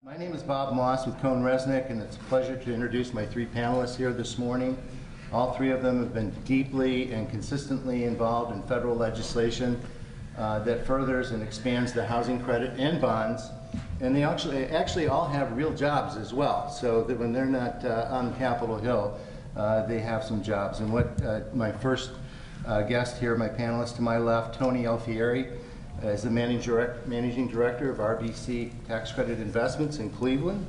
My name is Bob Moss with Cohn Resnick, and it's a pleasure to introduce my three panelists here this morning. All three of them have been deeply and consistently involved in federal legislation that furthers and expands the housing credit and bonds. And they actually all have real jobs as well, so that when they're not on Capitol Hill, they have some jobs. And what my first guest here, my panelist to my left, Tony Alfieri, is the managing director of RBC Tax Credit Investments in Cleveland.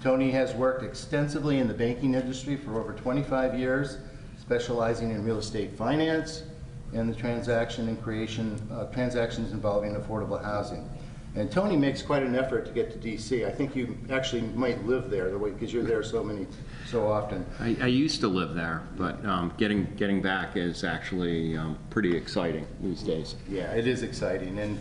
Tony has worked extensively in the banking industry for over 25 years, specializing in real estate finance and the transaction and creation of transactions involving affordable housing. And Tony makes quite an effort to get to DC. I think you actually might live there because you're there so often. I used to live there, but getting back is actually pretty exciting these days. Yeah, it is exciting. And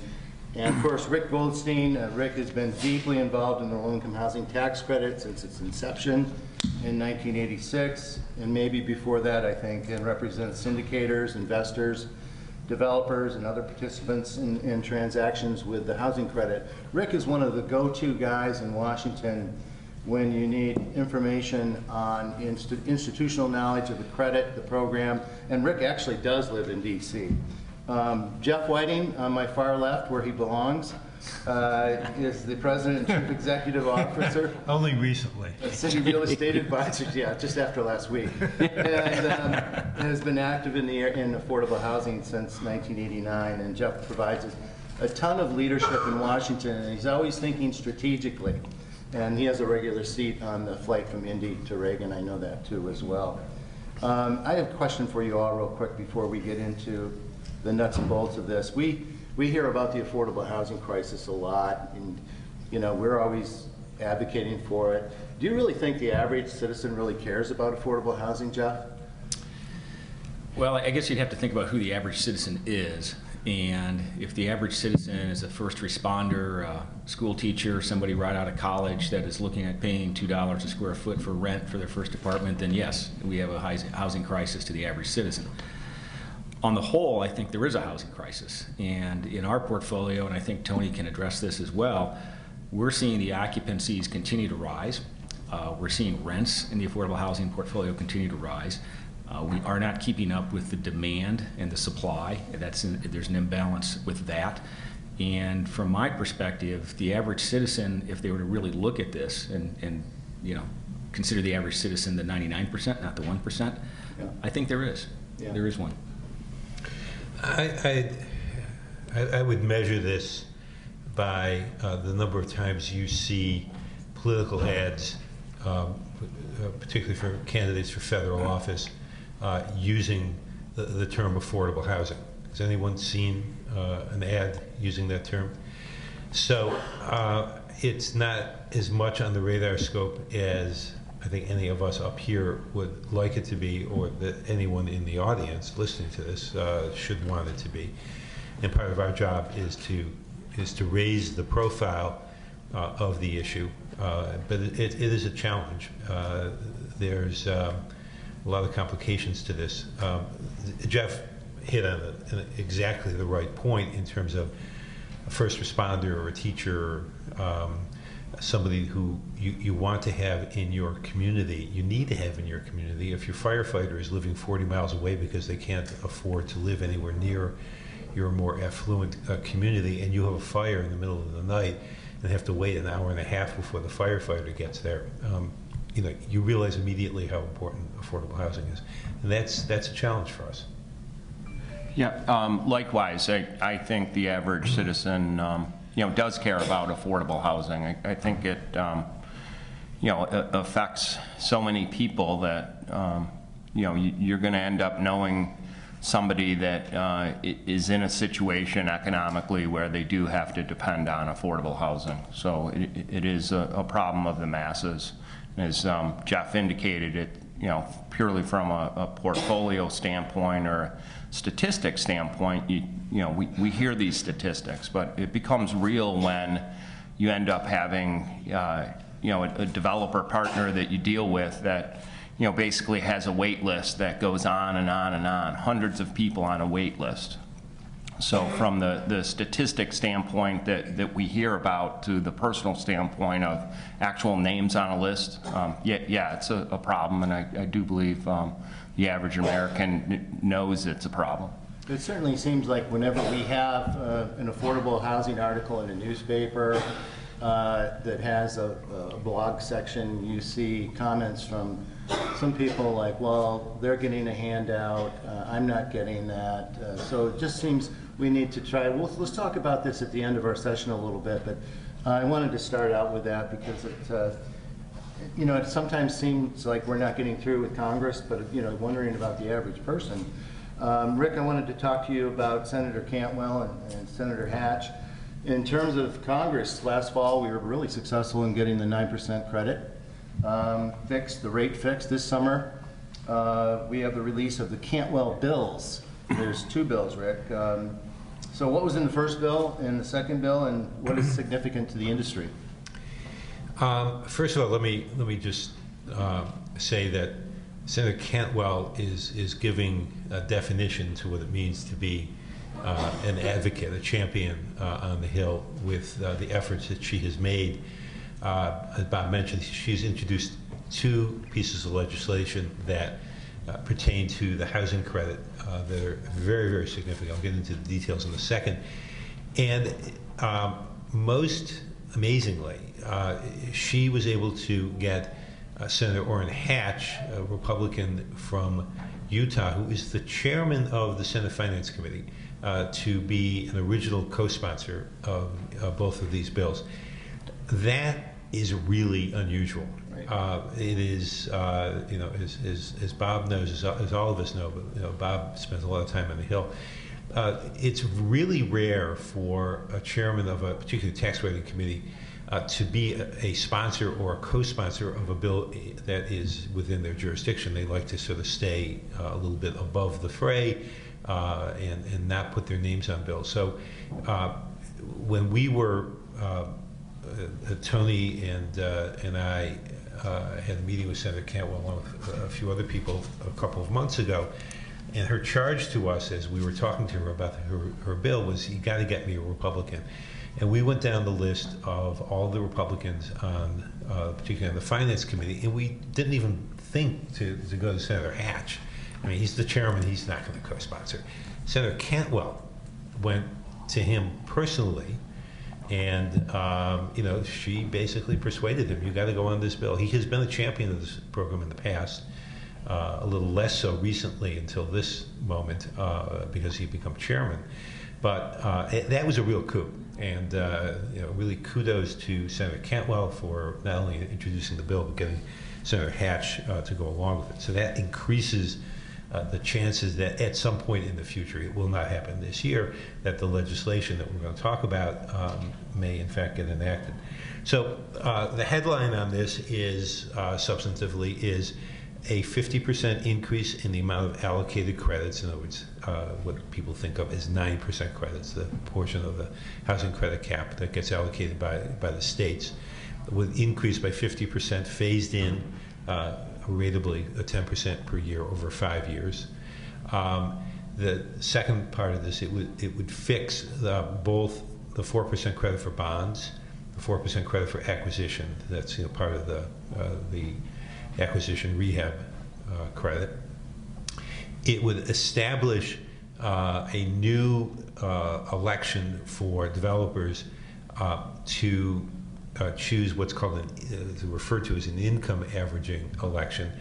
of course, Rick Goldstein. Rick has been deeply involved in the low-income housing tax credit since its inception in 1986, and maybe before that, I think, and represents syndicators, investors, developers, and other participants in transactions with the housing credit. Rick is one of the go-to guys in Washington when you need information on institutional knowledge of the credit, the program, and Rick actually does live in DC. Jeff Whiting, on my far left, where he belongs, is the president and chief executive officer. Only recently. City real estate advisor, yeah, just after last week. And has been active in affordable housing since 1989. And Jeff provides a ton of leadership in Washington, and he's always thinking strategically. And he has a regular seat on the flight from Indy to Reagan. I know that too as well. I have a question for you all real quick before we get into the nuts and bolts of this. We hear about the affordable housing crisis a lot, and we're always advocating for it. Do you really think the average citizen really cares about affordable housing, Jeff? Well, I guess you'd have to think about who the average citizen is. And if the average citizen is a first responder, a school teacher, somebody right out of college that is looking at paying $2 a square foot for rent for their first apartment, then yes, we have a housing crisis to the average citizen. On the whole, I think there is a housing crisis. And in our portfolio, and I think Tony can address this as well, we're seeing the occupancies continue to rise. We're seeing rents in the affordable housing portfolio continue to rise. We are not keeping up with the demand and the supply. There's an imbalance with that. And from my perspective, the average citizen, if they were to really look at this and consider the average citizen the 99%, not the 1%, yeah. I think there is. Yeah. There is one. I would measure this by the number of times you see political ads, particularly for candidates for federal office, using the term affordable housing. Has anyone seen an ad using that term? So it's not as much on the radar scope as I think any of us up here would like it to be, or that anyone in the audience listening to this should want it to be. And part of our job is to raise the profile of the issue, but it is a challenge. There's a lot of complications to this. Jeff hit on exactly the right point in terms of a first responder or a teacher, somebody who you want to have in your community, you need to have in your community. If your firefighter is living 40 miles away because they can't afford to live anywhere near your more affluent community, and you have a fire in the middle of the night and have to wait an hour and a half before the firefighter gets there, you realize immediately how important affordable housing is, and that's a challenge for us. Yeah, likewise, I think the average citizen does care about affordable housing. I think it affects so many people that you're going to end up knowing somebody that is in a situation economically where they do have to depend on affordable housing. So it is a problem of the masses. As Jeff indicated, it purely from a portfolio standpoint or a statistic standpoint, we hear these statistics, but it becomes real when you end up having a developer partner that you deal with that basically has a wait list that goes on and on and on, hundreds of people on a wait list. So from the statistic standpoint that we hear about to the personal standpoint of actual names on a list, yeah, it's a problem, and I do believe the average American knows it's a problem. It certainly seems like whenever we have an affordable housing article in a newspaper that has a blog section, you see comments from some people like, well, they're getting a handout, I'm not getting that. So it just seems we need to try, let's talk about this at the end of our session a little bit, but I wanted to start out with that because it sometimes seems like we're not getting through with Congress, but wondering about the average person. Rick, I wanted to talk to you about Senator Cantwell and Senator Hatch. In terms of Congress, last fall we were really successful in getting the 9% credit fixed, the rate fixed. This summer we have the release of the Cantwell bills. There's 2 bills, Rick. So what was in the first bill and the second bill, and what is significant to the industry? First of all, let me just say that Senator Cantwell is giving a definition to what it means to be an advocate, a champion on the Hill with the efforts that she has made. As Bob mentioned, she's introduced 2 pieces of legislation that pertain to the housing credit that are very, very significant. I'll get into the details in a second. And most amazingly, she was able to get Senator Orrin Hatch, a Republican from Utah, who is the chairman of the Senate Finance Committee, to be an original co-sponsor of both of these bills. That is really unusual. Right. It is, as Bob knows, as all of us know, but Bob spends a lot of time on the Hill. It's really rare for a chairman of a particular tax rating committee to be a sponsor or a co-sponsor of a bill that is within their jurisdiction. They like to sort of stay a little bit above the fray and not put their names on bills. So when we were, Tony and I had a meeting with Senator Cantwell along with a few other people a couple of months ago, and her charge to us as we were talking to her about her bill was, you got to get me a Republican. And we went down the list of all the Republicans on, particularly on the Finance Committee, and we didn't even think to go to Senator Hatch. I mean, he's the chairman, he's not going to co-sponsor. Senator Cantwell went to him personally, and she basically persuaded him, you got to go on this bill. He has been a champion of this program in the past, a little less so recently until this moment because he became chairman. But that was a real coup. And really kudos to Senator Cantwell for not only introducing the bill, but getting Senator Hatch to go along with it. So that increases the chances that at some point in the future, it will not happen this year, that the legislation that we're going to talk about may in fact get enacted. So the headline on this is, substantively, is a 50% increase in the amount of allocated credits. In other words, what people think of as 9% credits, the portion of the housing credit cap that gets allocated by the states, would increase by 50%, phased in ratably 10% per year over 5 years. The second part of this, it would fix both the 4% credit for bonds, the 4% credit for acquisition. That's part of the acquisition rehab credit. It would establish a new election for developers to choose what's called referred to as an income averaging election,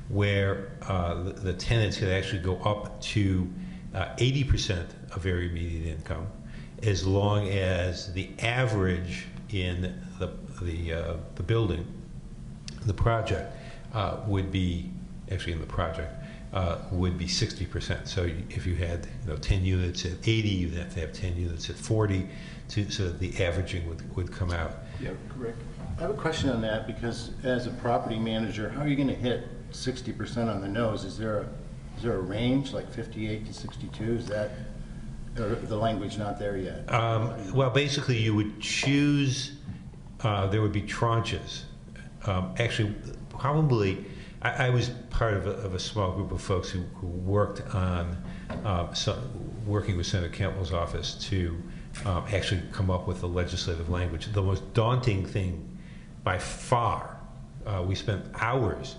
where the tenants could actually go up to 80% of their immediate income, as long as the average in the building, the project, would be, actually in the project, would be 60%. So if you had 10 units at 80, you'd have to have 10 units at 40 so that the averaging would come out. Yeah, correct. I have a question on that, because as a property manager, how are you going to hit 60% on the nose? Is there a range, like 58 to 62? Is that, or the language not there yet? Well, basically you would choose, there would be tranches. Actually, probably, I was part of a small group of folks who worked on working with Senator Cantwell's office to actually come up with the legislative language. The most daunting thing by far, we spent hours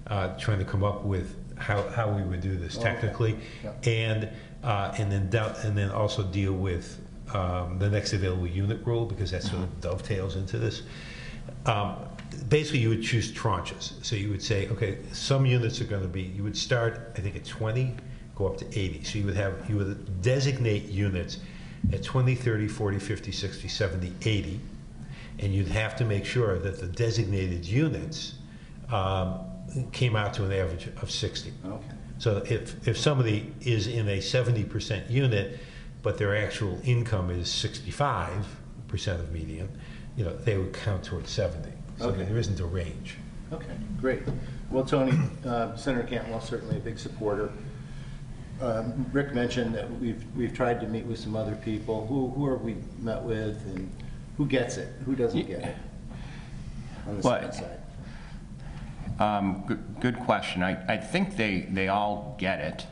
trying to come up with how we would do this technically, and then also deal with the next available unit rule, because that sort of dovetails into this. Basically, you would choose tranches. So you would say, okay, some units are going to be, you would start, I think, at 20, go up to 80. So you would designate units at 20, 30, 40, 50, 60, 70, 80, and you'd have to make sure that the designated units came out to an average of 60. Okay. So if somebody is in a 70% unit, but their actual income is 65% of median, they would count towards 70. So Okay. there isn't a range. Okay, great. Well, Tony, Senator Cantwell, certainly a big supporter. Rick mentioned that we've tried to meet with some other people. Who have we met with, and who gets it? Who doesn't get it on the Senate side? Good question. I think they all get it.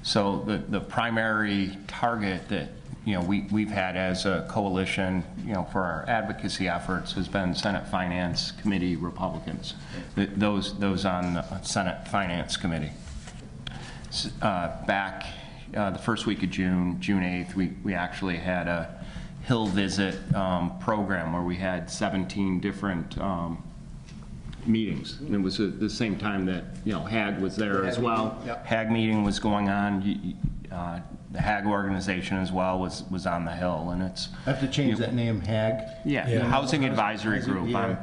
So the primary target that we've had as a coalition, for our advocacy efforts has been Senate Finance Committee Republicans, those on the Senate Finance Committee. Back the first week of June 8th, we actually had a Hill Visit program where we had 17 different meetings. And it was the same time that HAG was there as well. Yep. HAG meeting was going on. The HAG organization as well was on the Hill, and it's. I have to change that name, HAG. Yeah, Yeah. the Housing Advisory Housing, Group. yeah.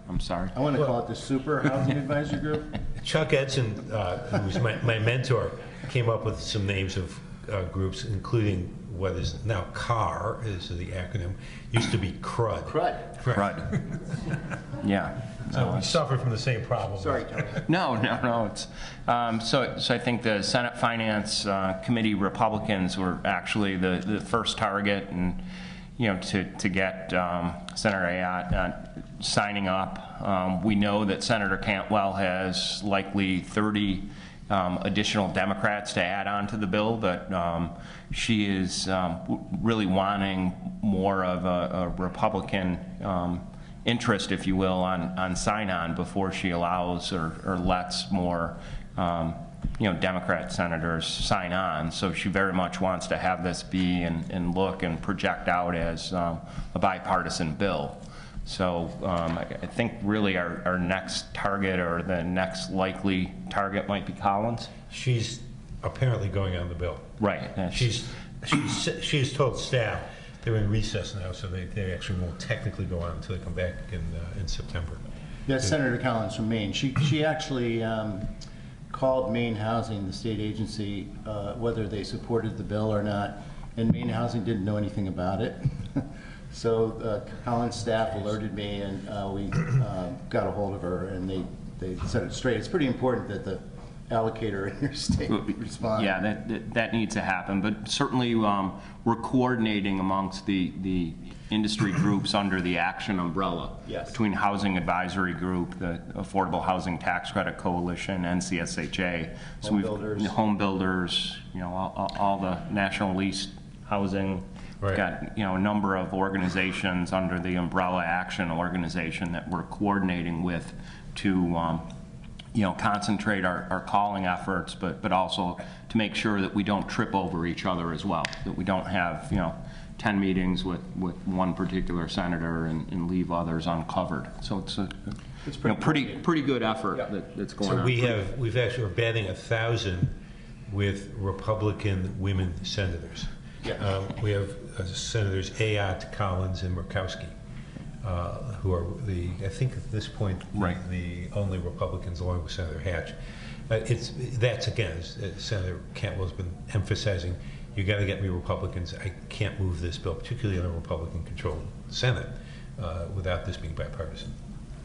I'm sorry. I want to call it the Super Housing Advisory Group. Chuck Edson, who was my mentor, came up with some names of groups, including what is now CAR, is the acronym. Used to be CRUD. Crud. Right. Yeah. So we suffer from the same problem. Sorry, Tony. No. It's so I think the Senate Finance Committee Republicans were actually the first target, and to get Senator Ayotte signing up. We know that Senator Cantwell has likely 30 additional Democrats to add on to the bill, but she is really wanting more of a Republican interest, if you will, on sign-on before she allows or lets more Democrat senators sign on. So she very much wants to have this be and look and project out as a bipartisan bill. So I think really our next target, or the next likely target, might be Collins. She's apparently going on the bill. Right. She's told staff they're in recess now, so they actually won't technically go on until they come back in September. That's Senator Collins from Maine. She actually called Maine Housing, the state agency, whether they supported the bill or not, and Maine Housing didn't know anything about it. So Collins' staff alerted me, and we got a hold of her, and they set it straight. It's pretty important that the allocator in your state respond. Yeah, that needs to happen. But certainly we're coordinating amongst the industry groups under the Action umbrella. Yes. Between Housing Advisory Group, the Affordable Housing Tax Credit Coalition, NCSHA. Home builders. Home builders, all the National Lease Housing. Right. Got a number of organizations under the umbrella Action organization that we're coordinating with to concentrate our calling efforts, but also to make sure that we don't trip over each other as well, that we don't have 10 meetings with one particular senator and leave others uncovered. So it's a pretty good effort that's going on. So we're batting 1,000 with Republican women senators. Yeah. We have Senators Ayotte, Collins, and Murkowski, who are I think at this point, Right. the only Republicans, along with Senator Hatch. That's again, as Senator Cantwell's been emphasizing, you got to get me Republicans. I can't move this bill, particularly in a Republican-controlled Senate, without this being bipartisan.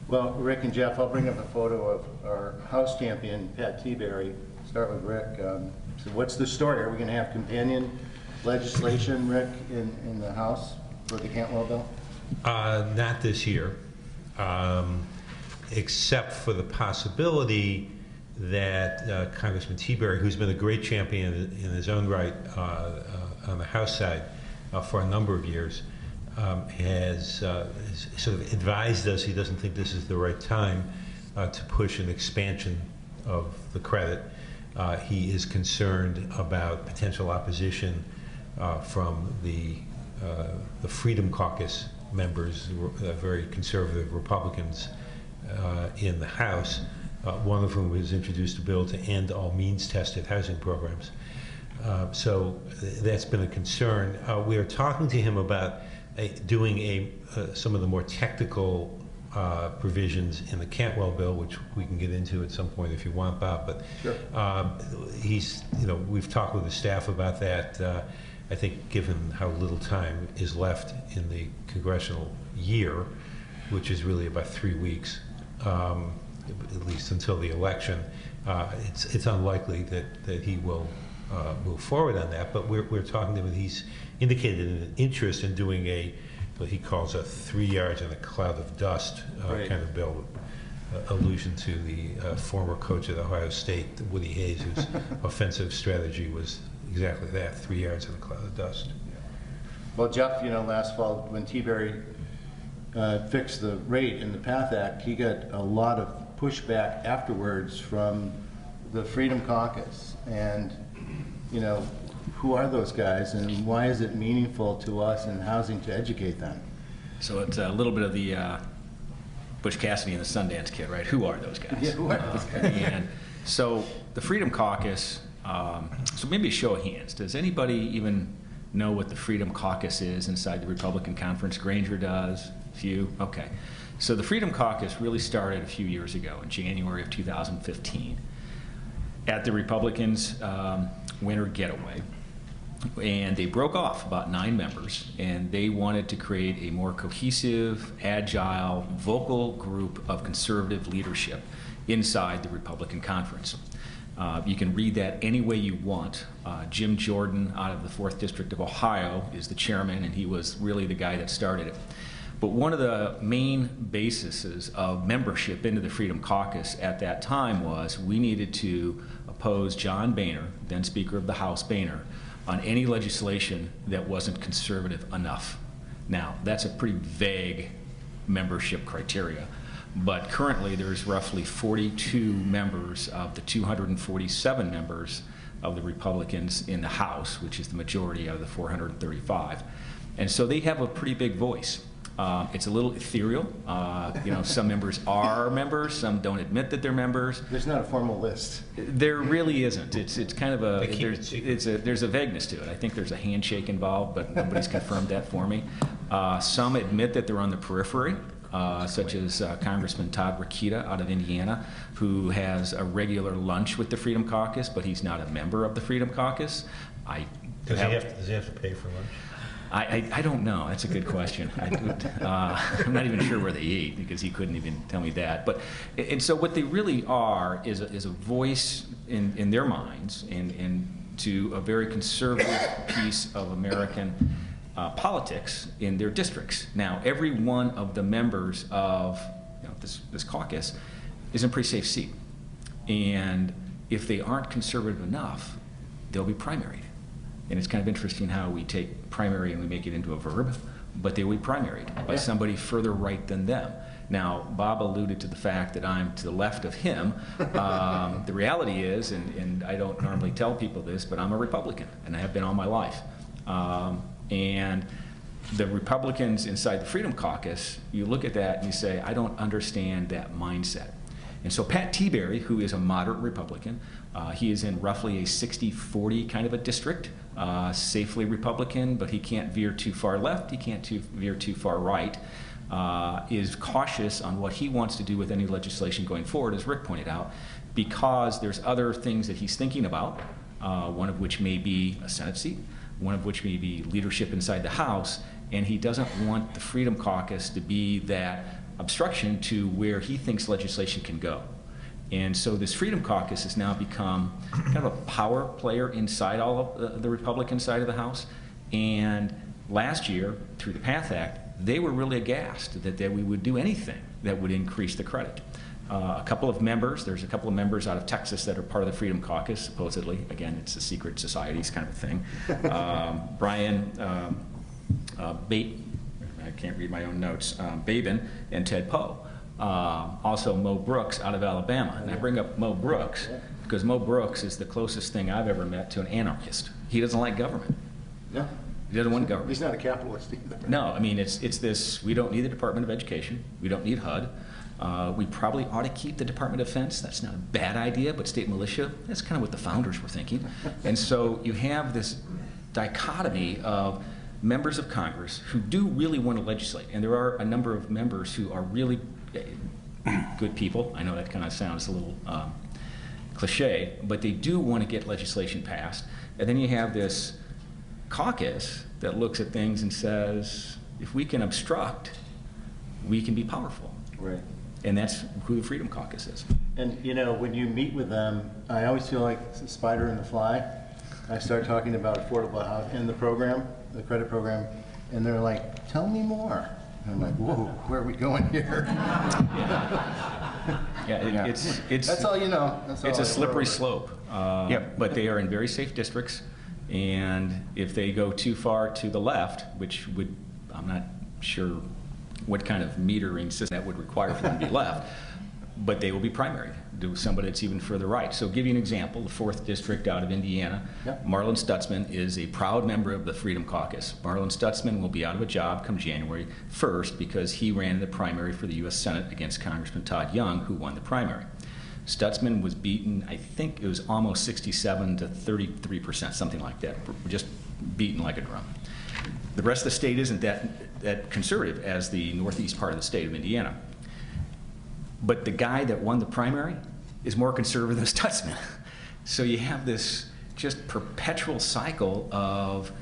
Well, Rick and Jeff, I'll bring up a photo of our House champion, Pat Tiberi. Start with Rick. So what's the story? Are we going to have companion legislation, Rick, in the House for the Cantwell bill? Not this year, except for the possibility that Congressman Teaberry, who's been a great champion in his own right on the House side for a number of years, has sort of advised us he doesn't think this is the right time to push an expansion of the credit. He is concerned about potential opposition from the Freedom Caucus members, very conservative Republicans in the House, one of whom has introduced a bill to end all means-tested housing programs. So that's been a concern. We are talking to him about doing some of the more technical provisions in the Cantwell bill, which we can get into at some point if you want, Bob. But Sure. we've talked with the staff about that. I think given how little time is left in the congressional year, which is really about 3 weeks, at least until the election, it's unlikely that he will move forward on that. But we're talking to him, and he's indicated an interest in doing what he calls a 3 yards in a cloud of dust Right. kind of bill, allusion to the former coach at Ohio State, Woody Hayes, whose offensive strategy was exactly that, 3 yards in a cloud of dust. Well, Jeff, last fall when Teaberry fixed the rate in the PATH Act, he got a lot of pushback afterwards from the Freedom Caucus. And, who are those guys and why is it meaningful to us in housing to educate them? So it's a little bit of the Butch Cassidy and the Sundance Kid, right? Who are those guys? Yeah, who are those guys? And so the Freedom Caucus, so maybe a show of hands. Does anybody even know what the Freedom Caucus is inside the Republican Conference? Granger does, a few, okay. So the Freedom Caucus really started a few years ago in January of 2015 at the Republicans' winter getaway. And they broke off about 9 members, and they wanted to create a more cohesive, agile, vocal group of conservative leadership inside the Republican Conference. You can read that any way you want. Jim Jordan out of the 4th District of Ohio is the chairman, and he was really the guy that started it. But one of the main bases of membership into the Freedom Caucus at that time was we needed to oppose John Boehner, then Speaker of the House Boehner, on any legislation that wasn't conservative enough. Now, that's a pretty vague membership criteria, but currently there's roughly 42 members of the 247 members of the Republicans in the House, which is the majority out of the 435. And so they have a pretty big voice. It's a little ethereal. Some members are members, some don't admit that they're members. There's not a formal list. There really isn't. It's kind of a They keep it secret. there's a vagueness to it. I think there's a handshake involved, but nobody's confirmed that for me. Some admit that they're on the periphery, such as Congressman Todd Rokita out of Indiana, who has a regular lunch with the Freedom Caucus, but he's not a member of the Freedom Caucus. Does he have to pay for lunch? I don't know. That's a good question. I'm not even sure where they ate because he couldn't even tell me that. And so what they really are is a voice in their minds and to a very conservative piece of American politics in their districts. Now, every one of the members of this caucus is in a pretty safe seat. And if they aren't conservative enough, they'll be primaried. And it's kind of interesting how we take primary and we make it into a verb, but they will be primaried by somebody further right than them. Now, Bob alluded to the fact that I'm to the left of him. The reality is, and I don't normally tell people this, but I'm a Republican, and I have been all my life. And the Republicans inside the Freedom Caucus, you look at that and you say, I don't understand that mindset. And so Pat Teaberry, who is a moderate Republican, he is in roughly a 60-40 kind of a district, safely Republican, but he can't veer too far left, he can't veer too far right, is cautious on what he wants to do with any legislation going forward, as Rick pointed out, because there's other things that he's thinking about, one of which may be a Senate seat, one of which may be leadership inside the House, and he doesn't want the Freedom Caucus to be that obstruction to where he thinks legislation can go. And so this Freedom Caucus has now become kind of a power player inside all of the Republican side of the House. And last year, through the PATH Act, they were really aghast that we would do anything that would increase the credit. a couple of members. There's a couple of members out of Texas that are part of the Freedom Caucus, supposedly. Again, it's a secret societies kind of thing. Brian I can't read my own notes, Babin and Ted Poe. Also Mo Brooks out of Alabama. And I bring up Mo Brooks because Mo Brooks is the closest thing I've ever met to an anarchist. He doesn't like government. No. He doesn't want government. He's not a capitalist either. No, I mean, it's this, we don't need the Department of Education. We don't need HUD. We probably ought to keep the Department of Defense. That's not a bad idea, but state militia, that's kind of what the founders were thinking. And so you have this dichotomy of members of Congress who do really want to legislate. And there are a number of members who are really good people. I know that kind of sounds a little cliche, but they do want to get legislation passed. And then you have this caucus that looks at things and says, if we can obstruct, we can be powerful. Right. And that's who the Freedom Caucus is. And you know, when you meet with them, I always feel like the spider and the fly. I start talking about affordable housing in the program, the credit program, and they're like, tell me more. And I'm like, whoa, where are we going here? It's That's all you know. That's all it's a I slippery know. slope. Yep. But they are in very safe districts, and if they go too far to the left, which would, I'm not sure what kind of metering system that would require for them to be left, but they will be primary to somebody that's even further right. So give you an example, the 4th District out of Indiana, Yep. Marlon Stutzman is a proud member of the Freedom Caucus. Marlon Stutzman will be out of a job come January 1st because he ran in the primary for the U.S. Senate against Congressman Todd Young, who won the primary. Stutzman was beaten, I think it was almost 67 to 33%, something like that, just beaten like a drum. The rest of the state isn't that conservative as the northeast part of the state of Indiana. But the guy that won the primary is more conservative than Stutzman. So you have this just perpetual cycle of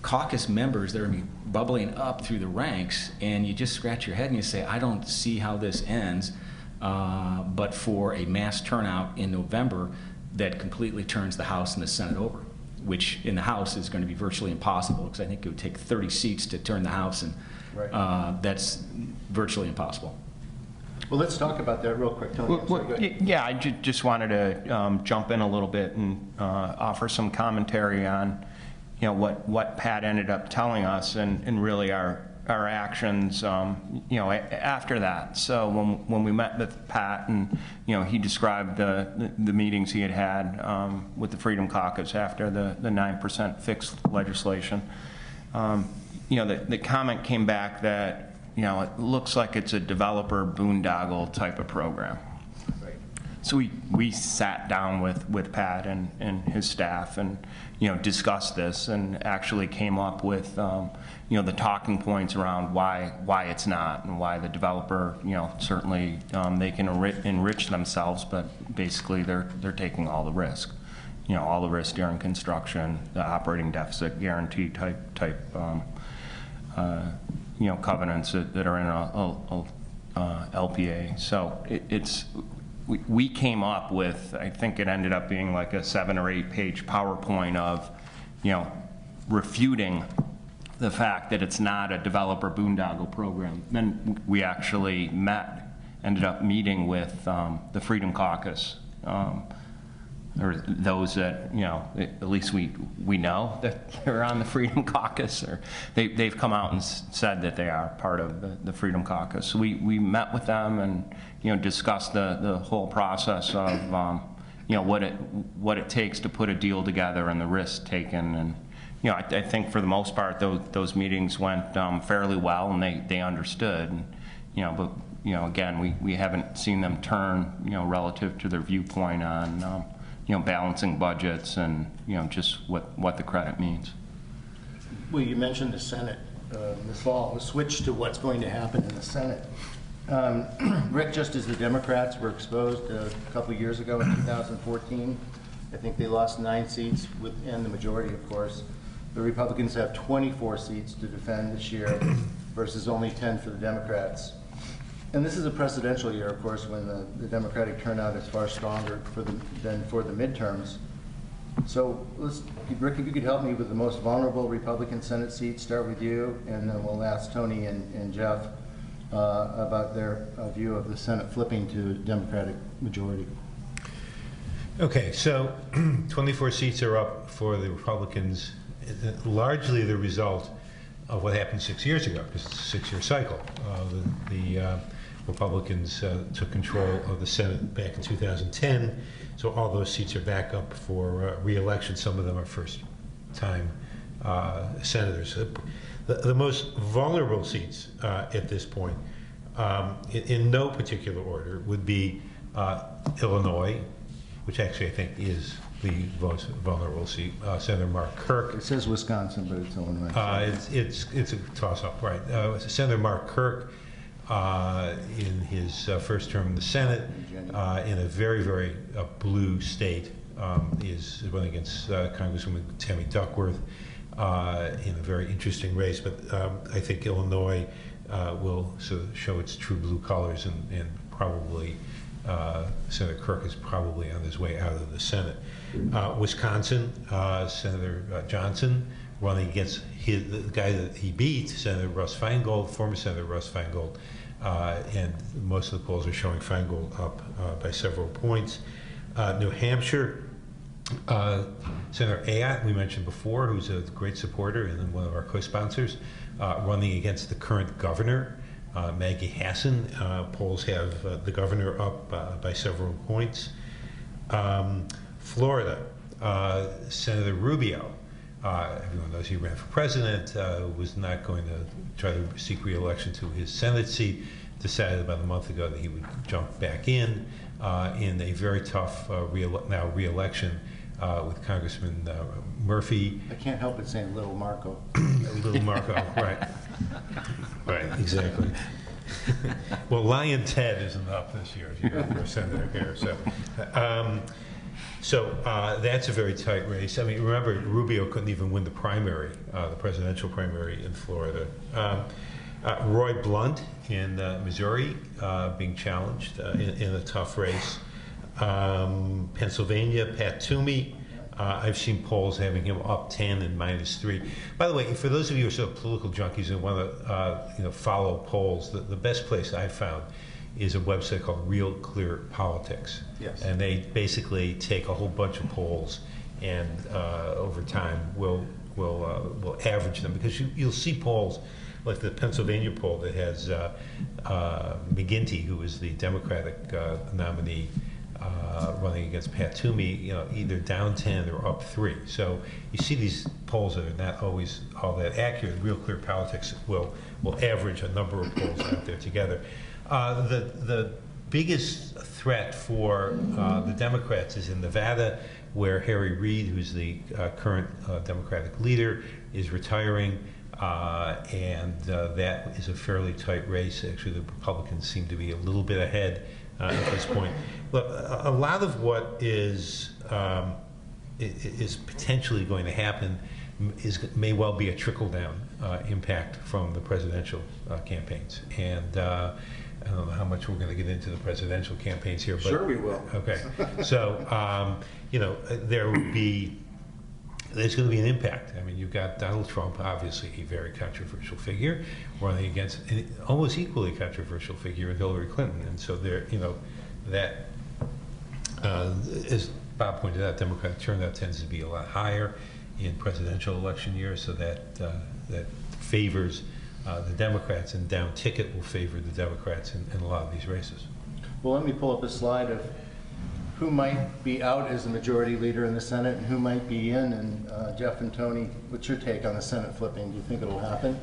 caucus members that are bubbling up through the ranks, and you just scratch your head and you say, I don't see how this ends, but for a mass turnout in November that completely turns the House and the Senate over, which in the House is going to be virtually impossible because I think it would take 30 seats to turn the House, and that's virtually impossible. Well, let's talk about that real quick, Tony. I'm sorry, go ahead. Yeah, I just wanted to jump in a little bit and offer some commentary on, you know, what Pat ended up telling us and really our actions, you know, after that. So when we met with Pat, and you know, he described the meetings he had with the Freedom Caucus after the 9% fixed legislation. You know, the comment came back that, you know, it looks like it's a developer boondoggle type of program. Right. So we sat down with Pat and his staff and, you know, discussed this and actually came up with, you know, the talking points around why it's not, and why the developer, you know, certainly they can enrich themselves, but basically they're taking all the risk. You know, all the risk during construction, the operating deficit guarantee type you know, covenants that are in a LPA. So we came up with, I think it ended up being like a 7 or 8 page PowerPoint of, you know, refuting the fact that it's not a developer boondoggle program. Then we actually ended up meeting with the Freedom Caucus, or those that, you know, at least we know that they're on the Freedom Caucus, or they've come out and said that they are part of the Freedom Caucus. So we met with them and, you know, discussed the whole process of, you know, what it takes to put a deal together and the risk taken. And, you know, I think for the most part those meetings went fairly well, and they understood. And, you know, but, you know, again, we haven't seen them turn, you know, relative to their viewpoint on, you know, balancing budgets and, you know, just what the credit means. Well, you mentioned the Senate this fall. We'll switch to what's going to happen in the Senate. Rick, just as the Democrats were exposed a couple years ago in 2014, I think they lost 9 seats within the majority, of course. The Republicans have 24 seats to defend this year versus only 10 for the Democrats. And this is a presidential year, of course, when the Democratic turnout is far stronger than for the midterms. So, Rick, if you could help me with the most vulnerable Republican Senate seat, start with you, and then we'll ask Tony and Jeff about their view of the Senate flipping to Democratic majority. Okay, so 24 seats are up for the Republicans, largely the result of what happened 6 years ago, because it's a 6-year cycle. The Republicans took control of the Senate back in 2010, so all those seats are back up for re-election. Some of them are first-time senators. The most vulnerable seats at this point, in no particular order, would be Illinois, which actually I think is the most vulnerable seat. Senator Mark Kirk. It says Wisconsin, but it's Illinois. It's a toss-up, right? Senator Mark Kirk, in his first term in the Senate, in a very, very blue state, is running against Congresswoman Tammy Duckworth in a very interesting race. But I think Illinois will sort of show its true blue colors, and probably Senator Kirk is probably on his way out of the Senate. Wisconsin, Senator Johnson running against the guy that he beat, Senator Russ Feingold, former Senator Russ Feingold, and most of the polls are showing Feingold up by several points. New Hampshire, Senator Ayotte, we mentioned before, who's a great supporter and one of our co-sponsors, running against the current governor, Maggie Hassan. Polls have the governor up by several points. Florida, Senator Rubio, everyone knows he ran for president, was not going to try to seek re-election to his Senate seat, decided about a month ago that he would jump back in a very tough re-election with Congressman Murphy. I can't help but saying Little Marco. Little Marco, right. Right, exactly. Well, Lion Ted isn't up this year, as you know, for senator here. So that's a very tight race. I mean, remember, Rubio couldn't even win the primary, the presidential primary in Florida. Roy Blunt in Missouri being challenged in a tough race. Pennsylvania, Pat Toomey. I've seen polls having him up 10 and -3. By the way, for those of you who are sort of political junkies and want to follow polls, the best place I've found is a website called Real Clear Politics. Yes. And they basically take a whole bunch of polls and over time will average them, because you'll see polls like the Pennsylvania poll that has McGinty, who is the Democratic nominee, running against Pat Toomey, either down 10 or up 3. So you see these polls that are not always all that accurate. Real Clear Politics will average a number of polls out there together. The biggest threat for the Democrats is in Nevada, where Harry Reid, who's the current Democratic leader, is retiring, and that is a fairly tight race. Actually, the Republicans seem to be a little bit ahead at this point. Look, a lot of what is potentially going to happen may well be a trickle-down impact from the presidential campaigns. And I don't know how much we're going to get into the presidential campaigns here. But, Sure we will. Okay. So, there's going to be an impact. I mean, you've got Donald Trump, obviously a very controversial figure, running against an almost equally controversial figure in Hillary Clinton. And so that, as Bob pointed out, Democratic turnout tends to be a lot higher in presidential election years, so that favors the Democrats, and down ticket will favor the Democrats in a lot of these races. Well, let me pull up a slide of who might be out as the majority leader in the Senate and who might be in. And Jeff and Tony, what's your take on the Senate flipping? Do you think it'll happen?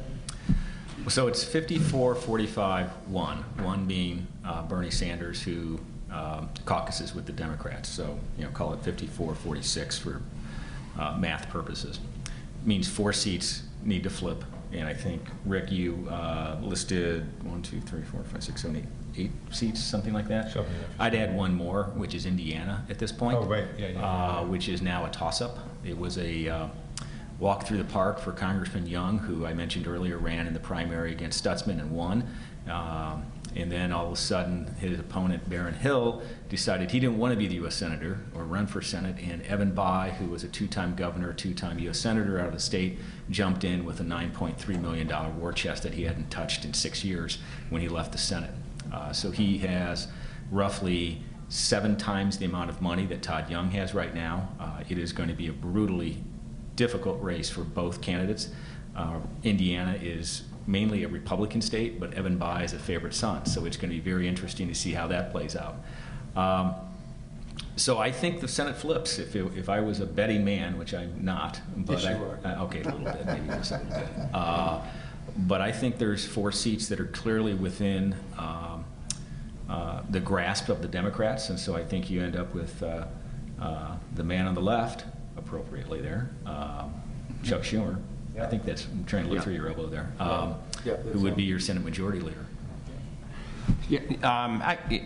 So it's 54-45-1, one being Bernie Sanders, who caucuses with the Democrats. So, call it 54-46 for math purposes. It means 4 seats need to flip. And I think, Rick, you listed 1, 2, 3, 4, 5, 6, 7, 8 seats, something like that. Something like that. I'd add one more, which is Indiana at this point. Oh, right. Yeah. Which is now a toss-up. It was a walk through the park for Congressman Young, who I mentioned earlier ran in the primary against Stutzman and won. And then all of a sudden, his opponent, Barron Hill, decided he didn't want to be the U.S. Senator or run for Senate, and Evan Bayh, who was a two-time governor, two-time U.S. Senator out of the state, jumped in with a $9.3 million war chest that he hadn't touched in 6 years when he left the Senate. So he has roughly 7 times the amount of money that Todd Young has right now. It is going to be a brutally difficult race for both candidates. Indiana is mainly a Republican state, but Evan Bayh is a favorite son, so it's going to be very interesting to see how that plays out. So I think the Senate flips. If I was a betting man, which I'm not, but Yes, you are. okay, a little bit, maybe just a little bit. But I think there's 4 seats that are clearly within the grasp of the Democrats, and so I think you end up with the man on the left, appropriately there, Chuck Schumer. I think that's, I'm trying to look through your elbow there, who would be your Senate Majority Leader. Yeah,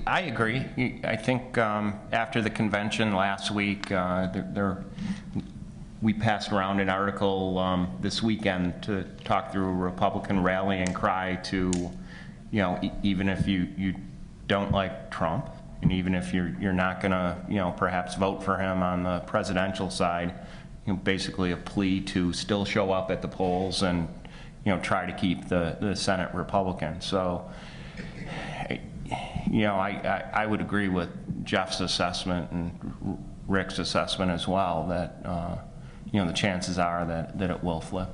I agree. I think after the convention last week, we passed around an article this weekend to talk through a Republican rallying cry to, even if you don't like Trump, and even if you're not going to, perhaps vote for him on the presidential side, basically a plea to still show up at the polls and, try to keep the Senate Republican. So, I would agree with Jeff's assessment and Rick's assessment as well that, the chances are that it will flip.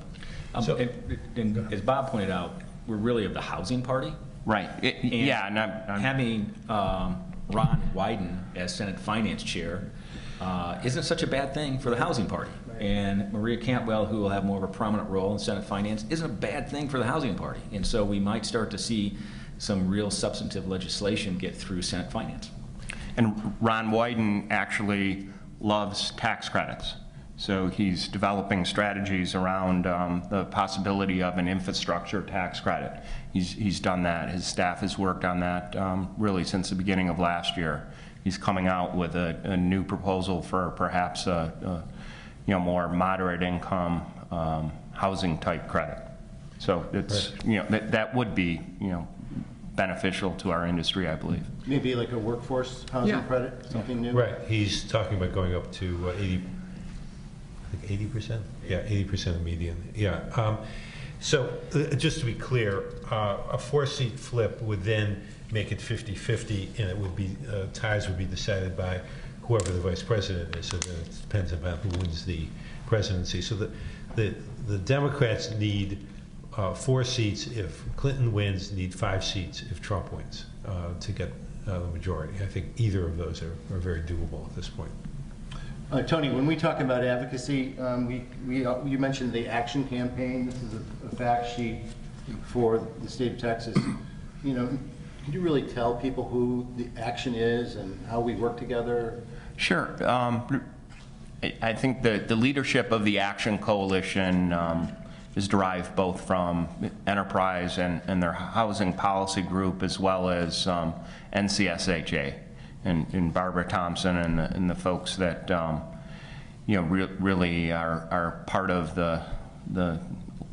And as Bob pointed out, we're really of the housing party. Right. And I'm having Ron Wyden as Senate Finance Chair isn't such a bad thing for the housing party. And Maria Cantwell, who will have more of a prominent role in Senate Finance, isn't a bad thing for the housing party. And so we might start to see some real substantive legislation get through Senate Finance. And Ron Wyden actually loves tax credits. So he's developing strategies around the possibility of an infrastructure tax credit. He's done that. His staff has worked on that really since the beginning of last year. He's coming out with a new proposal for perhaps a more moderate income housing type credit. So it's that would be beneficial to our industry, I believe. Maybe like a workforce housing credit, something new? Right, he's talking about going up to 80%? Yeah, 80% of median, yeah. So just to be clear, a 4-seat flip would then make it 50-50, and it would be, ties would be decided by whoever the vice president is, so then it depends upon who wins the presidency. So the Democrats need 4 seats if Clinton wins, need 5 seats if Trump wins to get the majority. I think either of those are very doable at this point. Tony, when we talk about advocacy, you mentioned the action campaign. This is a fact sheet for the state of Texas. Can you really tell people who the action is and how we work together? Sure. I think the leadership of the Action Coalition is derived both from Enterprise and their housing policy group, as well as NCSHA and Barbara Thompson and the folks that really are part of the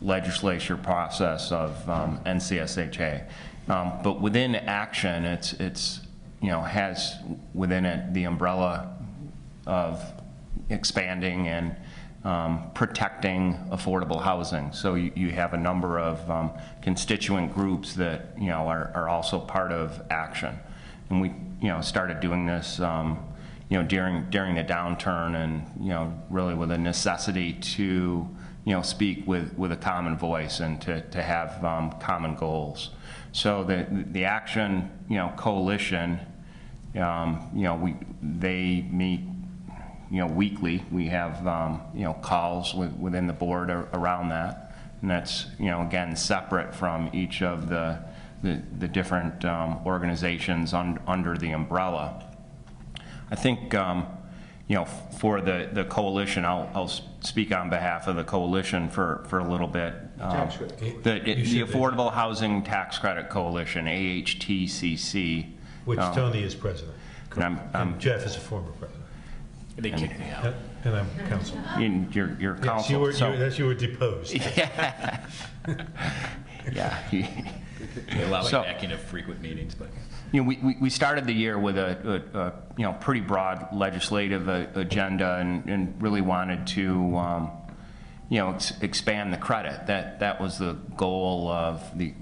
legislature process of NCSHA. But within Action, it's has within it the umbrella of expanding and protecting affordable housing. So you have a number of constituent groups that are also part of Action, and we started doing this during the downturn, and really with a necessity to speak with a common voice and to have common goals. So the Action Coalition, they meet weekly. We have calls within the board around that, and that's again separate from each of the different organizations under the umbrella. I think for the coalition, I'll speak on behalf of the coalition for a little bit. The Affordable Housing Tax Credit Coalition, AHTCC, which Tony is president, and Jeff is a former president. They kicked me out. And I'm counsel. Your counsel. Yes, you were deposed. Yeah. Yeah. They allow it So- back into frequent meetings, but. You know, we started the year with a you know, pretty broad legislative agenda and really wanted to, you know, expand the credit. That was the goal of the,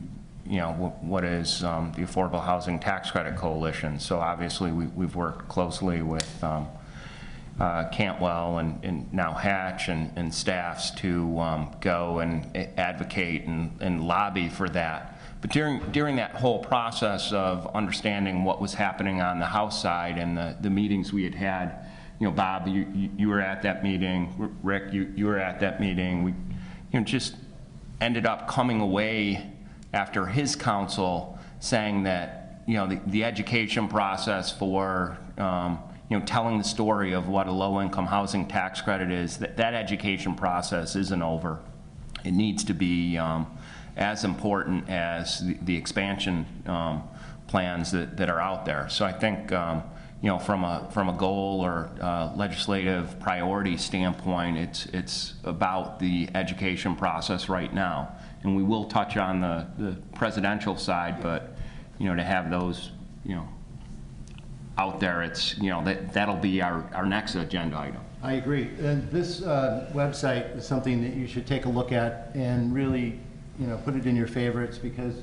you know, what is the Affordable Housing Tax Credit Coalition. So obviously we've worked closely with Cantwell and now Hatch and staffs to go and advocate and lobby for that. But during that whole process of understanding what was happening on the House side and the meetings we had, you know, Bob, you were at that meeting, Rick, you were at that meeting. We, you know, just ended up coming away after his council saying that, you know, the education process for, you know, telling the story of what a low-income housing tax credit is, that education process isn't over. It needs to be as important as the expansion plans that are out there. So I think, you know, from a goal or legislative priority standpoint, it's about the education process right now. And we will touch on the presidential side, but, you know, to have those, you know, out there, it's, you know, that'll be our next agenda item. I agree. And this website is something that you should take a look at and really, you know, put it in your favorites, because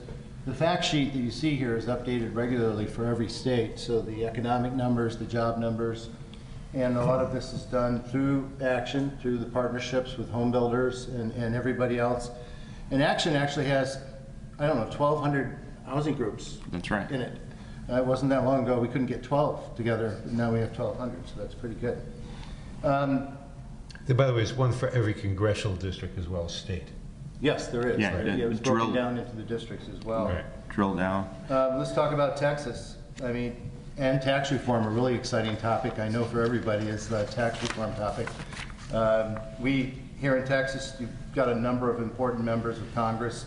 the fact sheet that you see here is updated regularly for every state. So the economic numbers, the job numbers, and a lot of this is done through Action, through the partnerships with home builders and everybody else. And Action actually has, I don't know, 1,200 housing groups. That's right. In it. It wasn't that long ago we couldn't get 12 together, and now we have 1,200, so that's pretty good. By the way, there's one for every congressional district as well as state. Yes, there is. Yeah, Right? It was broken drill- down into the districts as well. Right. Drill down. Let's talk about Texas. I mean, and tax reform, a really exciting topic, I know for everybody, is the tax reform topic. We, here in Texas, you've got a number of important members of Congress.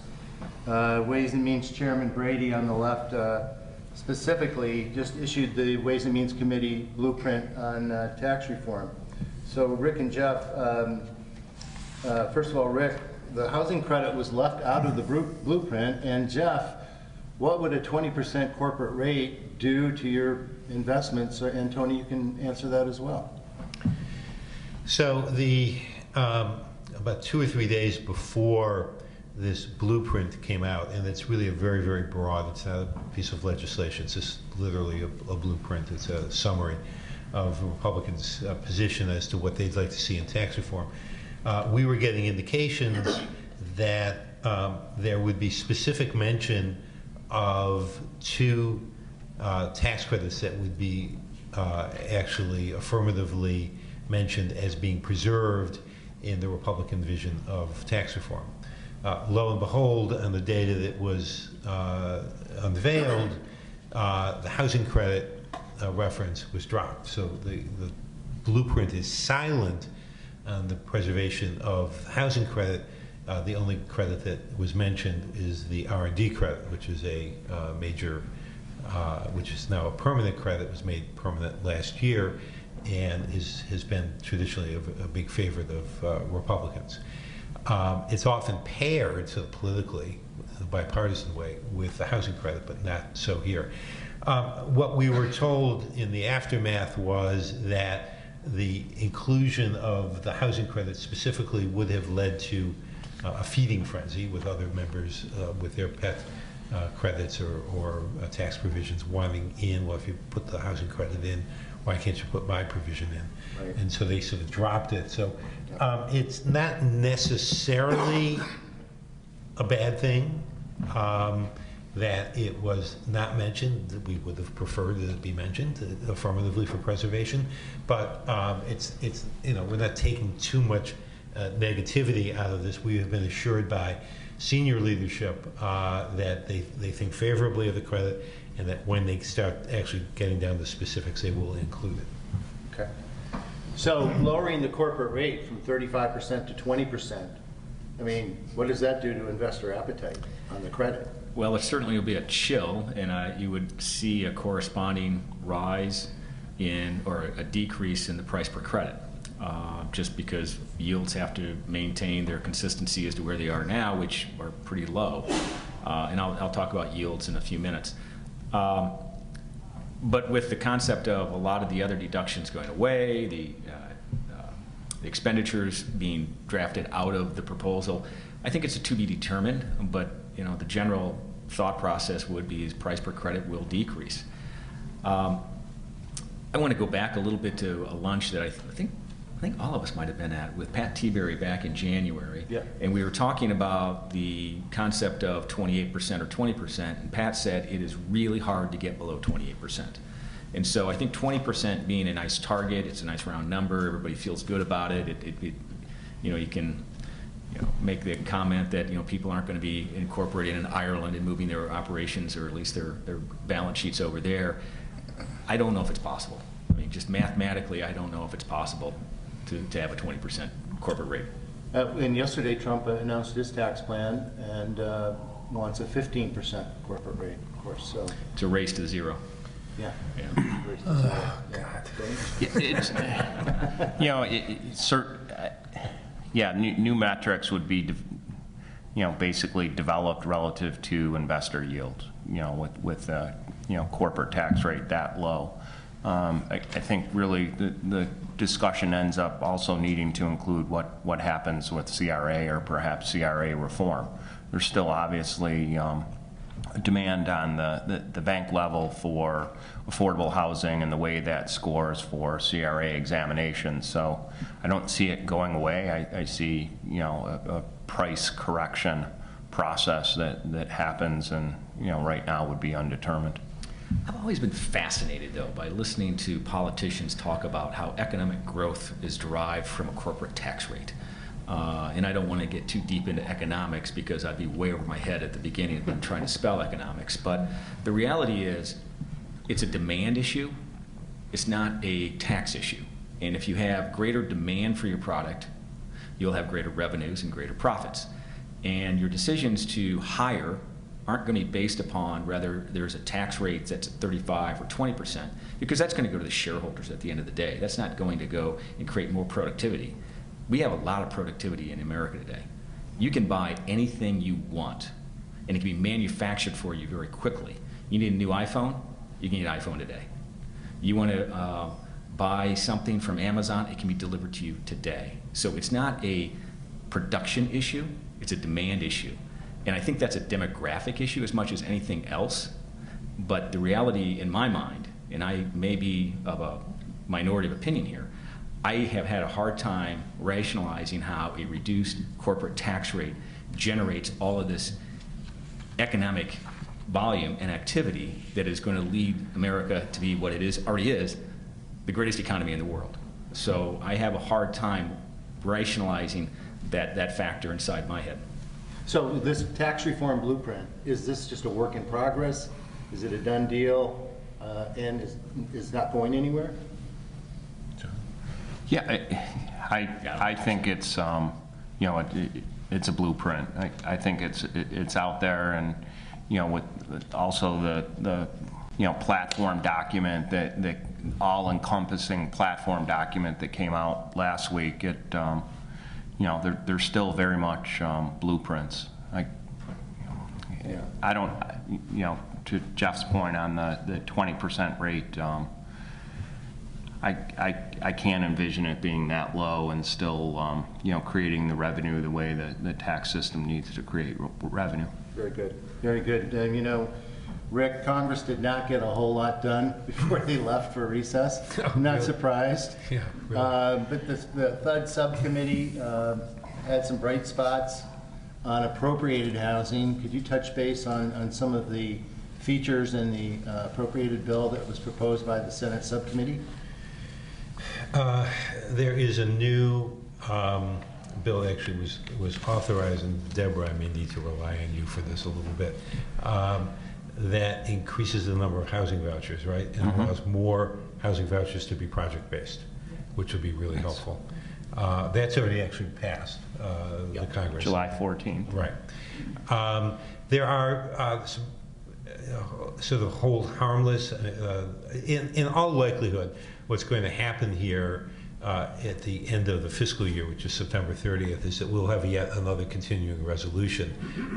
Ways and Means Chairman Brady on the left specifically just issued the Ways and Means Committee blueprint on tax reform. So Rick and Jeff, first of all, Rick, the housing credit was left out of the blueprint, and Jeff, what would a 20% corporate rate do to your investments? And Tony, you can answer that as well. So about 2 or 3 days before this blueprint came out, and it's really a very, very broad, it's not a piece of legislation, it's just literally a blueprint, it's a summary of the Republicans' position as to what they'd like to see in tax reform. We were getting indications that there would be specific mention of 2 tax credits that would be actually affirmatively mentioned as being preserved in the Republican vision of tax reform. Lo and behold, on the day that it was unveiled, the housing credit reference was dropped. So the blueprint is silent on the preservation of housing credit. The only credit that was mentioned is the R&D credit, which is a major, which is now a permanent credit, was made permanent last year, and has been traditionally a big favorite of Republicans. It's often paired, so politically, in a bipartisan way, with the housing credit, but not so here. What we were told in the aftermath was that the inclusion of the housing credit specifically would have led to a feeding frenzy with other members with their pet credits or tax provisions wanting in, well, if you put the housing credit in, why can't you put my provision in? Right. And so they sort of dropped it. So it's not necessarily a bad thing that it was not mentioned. We would have preferred that it be mentioned affirmatively for preservation, but it's you know, we're not taking too much negativity out of this. We have been assured by senior leadership that they think favorably of the credit, and that when they start actually getting down to specifics, they will include it. Okay. So lowering the corporate rate from 35% to 20%, I mean, what does that do to investor appetite on the credit? Well, it certainly will be a chill, and you would see a corresponding rise in, or a decrease in the price per credit. just because yields have to maintain their consistency as to where they are now, which are pretty low. And I'll talk about yields in a few minutes. But with the concept of a lot of the other deductions going away, the expenditures being drafted out of the proposal, I think it's a to be determined, but the general thought process would be is price per credit will decrease. I want to go back a little bit to a lunch that I think all of us might have been at with Pat Teaberry back in January. Yeah. And we were talking about the concept of 28% or 20%, and Pat said it is really hard to get below 28%. And so I think 20% being a nice target, it's a nice round number, everybody feels good about it. You can make the comment that people aren't going to be incorporating in Ireland and moving their operations or at least their balance sheets over there. I don't know if it's possible. I mean, just mathematically, I don't know if it's possible to have a 20% corporate rate. And yesterday, Trump announced his tax plan and wants a 15% corporate rate, of course. So It's a race to zero. yeah. Oh, God. New metrics would be, basically developed relative to investor yields, with corporate tax rate that low. I think really the discussion ends up also needing to include what happens with CRA or perhaps CRA reform. There's still obviously demand on the bank level for affordable housing and the way that scores for CRA examinations. So I don't see it going away. I see a price correction process that happens and right now would be undetermined. I've always been fascinated, though, by listening to politicians talk about how economic growth is derived from a corporate tax rate. And I don't want to get too deep into economics because I'd be way over my head at the beginning of trying to spell economics. But the reality is, it's a demand issue. It's not a tax issue. And if you have greater demand for your product, you'll have greater revenues and greater profits. And your decisions to hire aren't going to be based upon whether there's a tax rate that's at 35 or 20%, because that's going to go to the shareholders at the end of the day. That's not going to go and create more productivity. We have a lot of productivity in America today. You can buy anything you want, and it can be manufactured for you very quickly. You need a new iPhone? You can get an iPhone today. You want to buy something from Amazon? It can be delivered to you today. So it's not a production issue, it's a demand issue. And I think that's a demographic issue as much as anything else. But the reality in my mind, and I may be of a minority of opinion here, I have had a hard time rationalizing how a reduced corporate tax rate generates all of this economic volume and activity that is going to lead America to be what it already is, the greatest economy in the world. So I have a hard time rationalizing that factor inside my head. So this tax reform blueprint, is this just a work in progress? Is it a done deal and is not going anywhere? Yeah, I think it's it's a blueprint. I think it's out there, and with also the platform document that all-encompassing platform document that came out last week. They're still very much blueprints. I don't, to Jeff's point on the 20% rate, I can't envision it being that low and still, creating the revenue the way that the tax system needs to create revenue. Very good. Very good. Rick, Congress did not get a whole lot done before they left for recess. I'm not surprised. Yeah, really. But the THUD subcommittee had some bright spots on appropriated housing. Could you touch base on some of the features in the appropriated bill that was proposed by the Senate subcommittee? There is a new bill actually was authorized, and Deborah, I may need to rely on you for this a little bit, that increases the number of housing vouchers, right? And allows more housing vouchers to be project-based, which would be really helpful. That's already actually passed the Congress. July 14th. Right. There are some sort of hold harmless, in all likelihood, what's going to happen here at the end of the fiscal year, which is September 30th, is that we'll have yet another continuing resolution,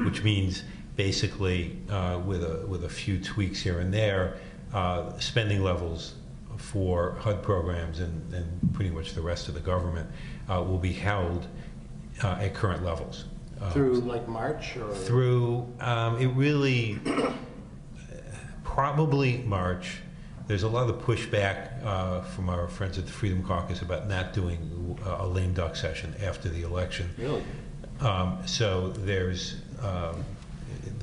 which means basically with a few tweaks here and there, spending levels for HUD programs and pretty much the rest of the government will be held at current levels. Through like March or? Through, it really, probably March. There's a lot of pushback from our friends at the Freedom Caucus about not doing a lame duck session after the election. Really? So there's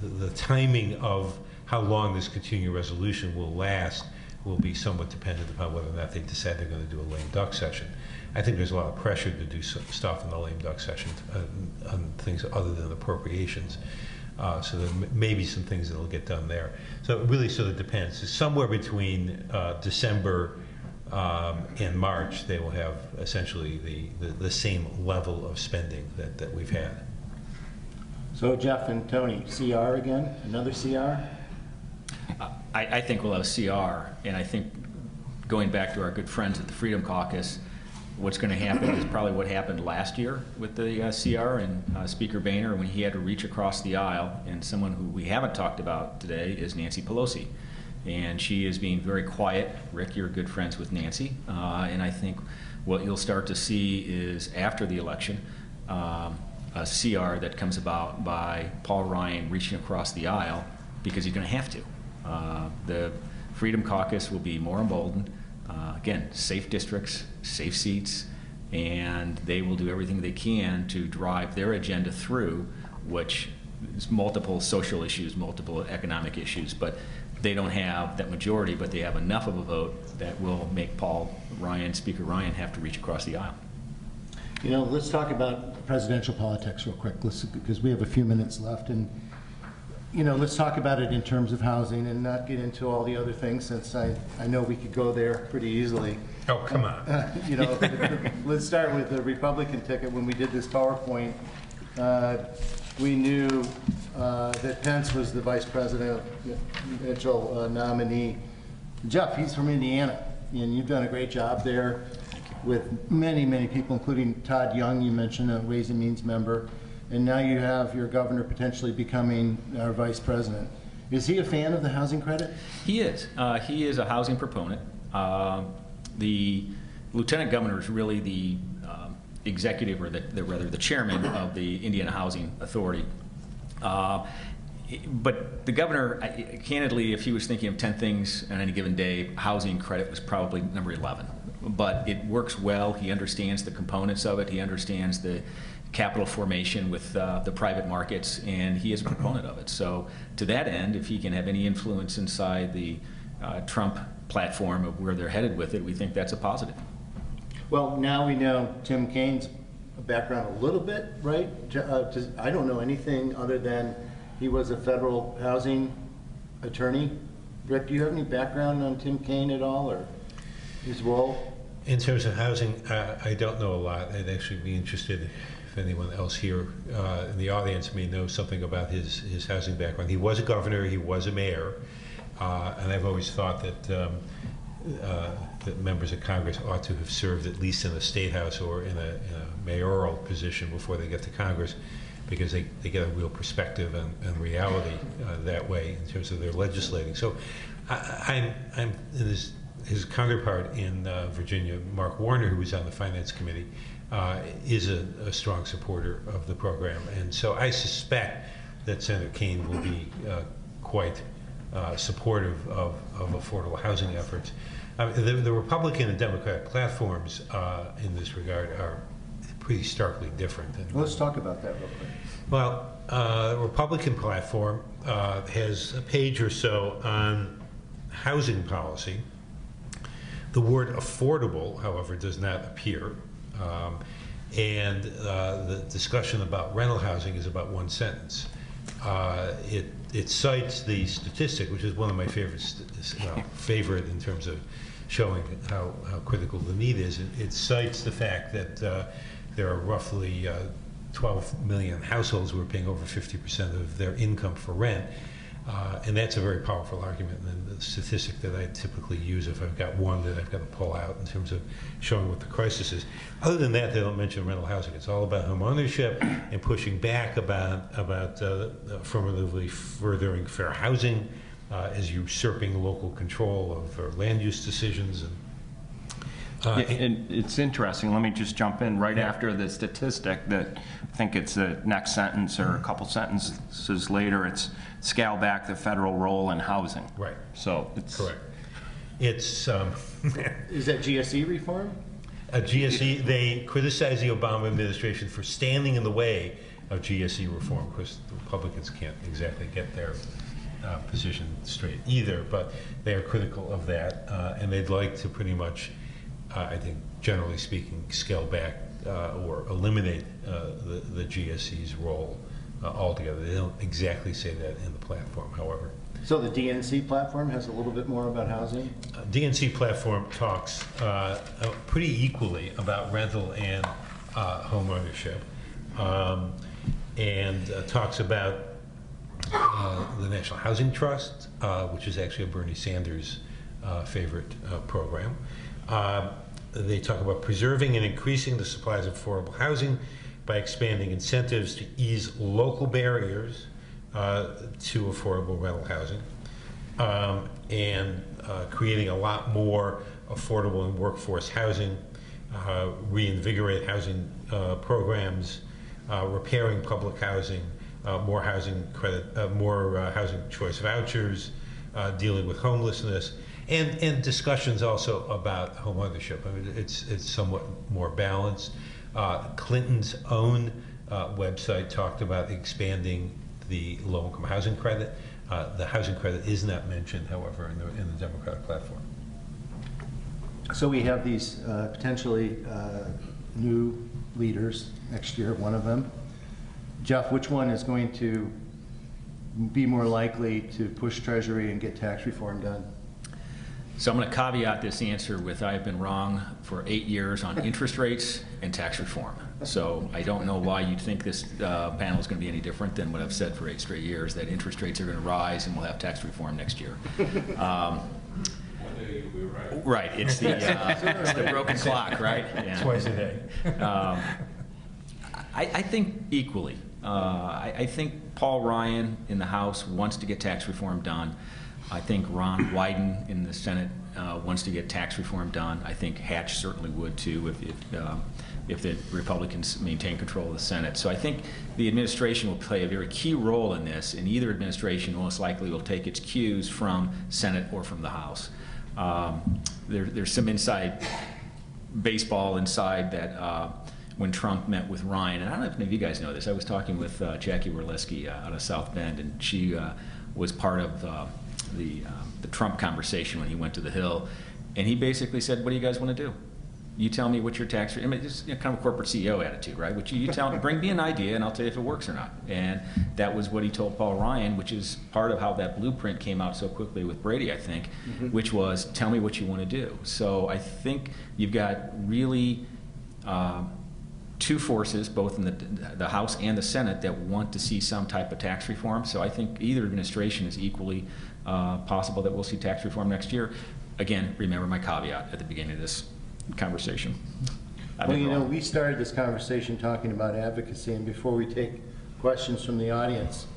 the timing of how long this continuing resolution will last will be somewhat dependent upon whether or not they decide they're going to do a lame duck session. I think there's a lot of pressure to do stuff in the lame duck session on things other than appropriations. So there may be some things that will get done there. So it really sort of depends. It's somewhere between December and March, they will have essentially the same level of spending that we've had. So Jeff and Tony, CR again? Another CR? I think we'll have a CR, and I think going back to our good friends at the Freedom Caucus, what's going to happen is probably what happened last year with the CR and Speaker Boehner when he had to reach across the aisle, and someone who we haven't talked about today is Nancy Pelosi. And she is being very quiet. Rick, you're good friends with Nancy, and I think what you'll start to see is after the election, a CR that comes about by Paul Ryan reaching across the aisle because he's going to have to. The Freedom Caucus will be more emboldened. Again, safe districts, safe seats, and they will do everything they can to drive their agenda through, which is multiple social issues, multiple economic issues, but they don't have that majority, but they have enough of a vote that will make Paul Ryan, Speaker Ryan, have to reach across the aisle. You know, let's talk about presidential politics real quick, because we have a few minutes left. And, you know, let's talk about it in terms of housing and not get into all the other things, since I know we could go there pretty easily. Oh, come on. You know, let's start with the Republican ticket. When we did this PowerPoint, we knew that Pence was the vice presidential nominee. Jeff, he's from Indiana, and you've done a great job there with many, many people, including Todd Young, you mentioned, a Ways and Means member. And now you have your governor potentially becoming our vice president. Is he a fan of the housing credit? He is. He is a housing proponent. The lieutenant governor is really the executive, or rather the chairman of the Indiana Housing Authority. But the governor, candidly, if he was thinking of 10 things on any given day, housing credit was probably number 11. But it works well. He understands the components of it. He understands the capital formation with the private markets, and he is a proponent of it. So to that end, if he can have any influence inside the Trump platform of where they're headed with it, we think that's a positive. Well, now we know Tim Kaine's background a little bit, right? I don't know anything other than he was a federal housing attorney. Rick, do you have any background on Tim Kaine at all, or his role? In terms of housing, I don't know a lot. I'd actually be interested if anyone else here in the audience may know something about his housing background. He was a governor, he was a mayor, and I've always thought that members of Congress ought to have served at least in a state house or in a mayoral position before they get to Congress, because they get a real perspective and reality that way in terms of their legislating. So I'm in his counterpart in Virginia, Mark Warner, who was on the Finance Committee, is a strong supporter of the program. And so I suspect that Senator Kaine will be quite supportive of affordable housing efforts. The Republican and Democratic platforms in this regard are pretty starkly different. Let's talk about that real quick. Well, the Republican platform has a page or so on housing policy. The word affordable, however, does not appear. And the discussion about rental housing is about one sentence. It cites the statistic, which is one of my favorite in terms of showing how critical the need is. It cites the fact that there are roughly 12 million households who are paying over 50% of their income for rent. And that's a very powerful argument. And the statistic that I typically use, if I've got one that I've got to pull out in terms of showing what the crisis is. Other than that, they don't mention rental housing. It's all about home ownership and pushing back about affirmatively furthering fair housing as usurping local control of land use decisions. And it's interesting, let me just jump in right after the statistic that I think it's the next sentence or a couple sentences later, it's scale back the federal role in housing. Right. So it's Correct. It's Is that GSE reform? a GSE. They criticize the Obama administration for standing in the way of GSE reform, because the Republicans can't exactly get their position straight either, but they are critical of that, and they'd like to pretty much, I think, generally speaking, scale back or eliminate the GSE's role altogether. They don't exactly say that in the platform, however. So the DNC platform has a little bit more about housing? DNC platform talks pretty equally about rental and home ownership, and talks about the National Housing Trust, which is actually a Bernie Sanders favorite program. They talk about preserving and increasing the supplies of affordable housing by expanding incentives to ease local barriers to affordable rental housing, and creating a lot more affordable and workforce housing, reinvigorate housing programs, repairing public housing, more housing credit, more housing choice vouchers, dealing with homelessness, and discussions also about home ownership. I mean, it's somewhat more balanced. Clinton's own website talked about expanding the low-income housing credit. The housing credit is not mentioned, however, in the Democratic platform. So we have these potentially new leaders next year, one of them. Jeff, which one is going to be more likely to push Treasury and get tax reform done? So I'm going to caveat this answer with I have been wrong for 8 years on interest rates and tax reform. So I don't know why you'd think this panel is going to be any different than what I've said for 8 straight years, that interest rates are going to rise and we'll have tax reform next year. Right, it's the broken clock, right? Yeah. Twice a day. I think equally. I think Paul Ryan in the House wants to get tax reform done. I think Ron Wyden in the Senate wants to get tax reform done. I think Hatch certainly would too if the Republicans maintain control of the Senate. So I think the administration will play a very key role in this, and either administration most likely will take its cues from Senate or from the House. There's some inside baseball inside that when Trump met with Ryan, and I don't know if any of you guys know this, I was talking with Jackie Werleski out of South Bend, and she was part of the Trump conversation when he went to the Hill, and he basically said, what do you guys want to do? You tell me what your tax rate, I mean, it's kind of a corporate CEO attitude, right? Which you tell me, bring me an idea and I'll tell you if it works or not. And that was what he told Paul Ryan, which is part of how that blueprint came out so quickly with Brady, I think, which was tell me what you want to do. So I think you've got really two forces, both in the House and the Senate, that want to see some type of tax reform. So I think either administration is equally possible that we'll see tax reform next year. Again, remember my caveat at the beginning of this conversation. Well, you know, we started this conversation talking about advocacy, and before we take questions from the audience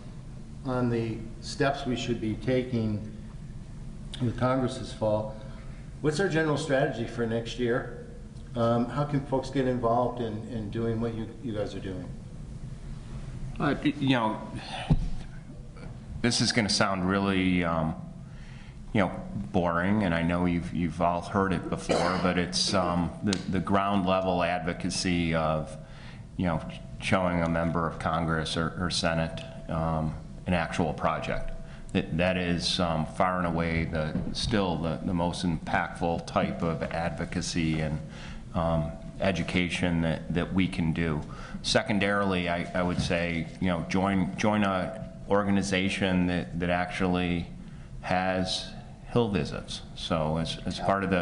on the steps we should be taking with Congress this fall, what's our general strategy for next year? How can folks get involved in doing what you guys are doing? You know, this is going to sound really you know, boring, and I know you've all heard it before, but it's the ground level advocacy of, you know, showing a member of Congress or Senate an actual project. That is far and away still the most impactful type of advocacy and education that we can do. Secondarily, I would say, you know, join a organization that actually has Hill visits. So as part of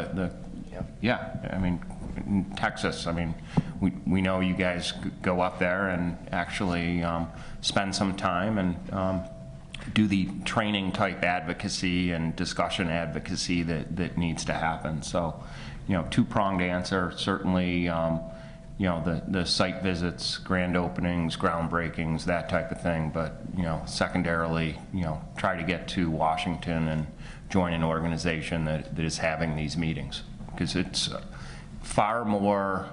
yeah, I mean, in Texas, I mean, we know you guys go up there and actually spend some time and do the training type advocacy and discussion advocacy that needs to happen. So, two-pronged answer, certainly, the site visits, grand openings, groundbreakings, that type of thing. But, secondarily, try to get to Washington and join an organization that is having these meetings, because it's far more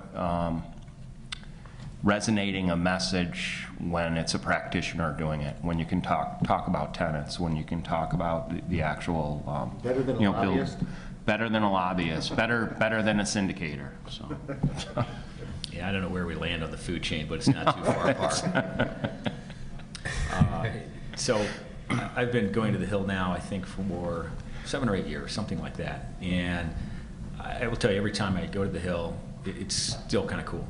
resonating a message when it's a practitioner doing it, when you can talk about tenants, when you can talk about the actual Better than a lobbyist? Better than a lobbyist, better than a syndicator. So. Yeah, I don't know where we land on the food chain, but it's not too far apart. So I've been going to the Hill now, I think, for 7 or 8 years, something like that. And I will tell you, every time I go to the Hill, it's still kind of cool.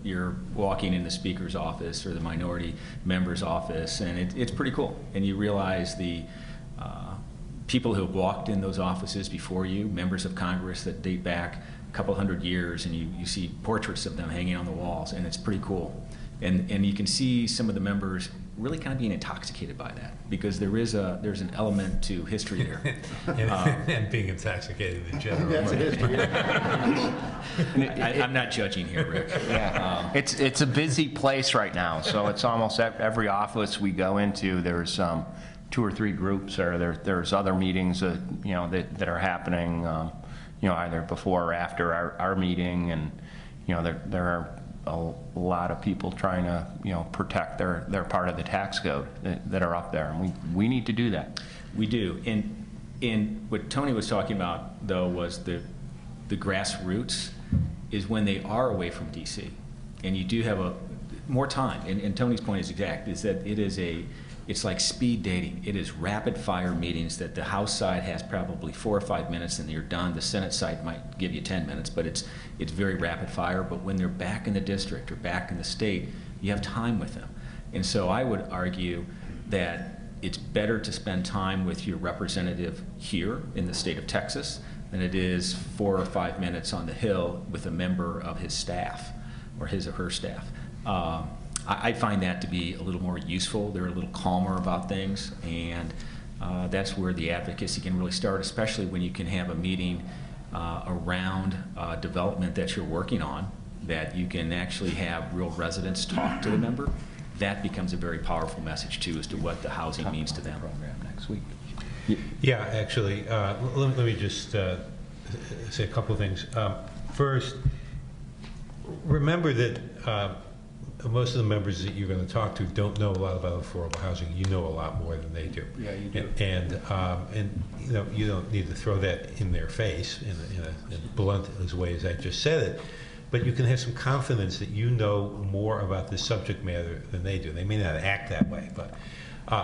You're walking in the speaker's office or the minority member's office, and it's pretty cool. And you realize the people who have walked in those offices before you, members of Congress that date back a couple hundred years, and you see portraits of them hanging on the walls, and it's pretty cool. And you can see some of the members really kind of being intoxicated by that, because there's an element to history there. And being intoxicated in general. That's history. I'm not judging here, Rick. Yeah. It's a busy place right now, so it's almost every office we go into, there's 2 or 3 groups, or there's other meetings that are happening, either before or after our meeting, and there are a lot of people trying to protect their part of the tax code that are up there, and we need to do that. We do. And what Tony was talking about, though, was the grassroots is when they are away from DC, and you do have more time. And Tony's point is exact, is that it's like speed dating. It is rapid fire meetings that the House side has probably 4 or 5 minutes and you're done. The Senate side might give you 10 minutes, but it's very rapid fire. But when they're back in the district or back in the state, you have time with them. And so I would argue that it's better to spend time with your representative here in the state of Texas than it is 4 or 5 minutes on the Hill with a member of his staff or his or her staff. I find that to be a little more useful. They're a little calmer about things, and that's where the advocacy can really start, especially when you can have a meeting around development that you're working on, that you can actually have real residents talk to the member. That becomes a very powerful message, too, as to what the housing means to them. Program next week. Yeah, actually, let me just say a couple of things. First, remember that most of the members that you're going to talk to don't know a lot about affordable housing. You know a lot more than they do. Yeah, you do. And you don't need to throw that in their face in a blunt as way as I just said it. But you can have some confidence that you know more about this subject matter than they do. They may not act that way, but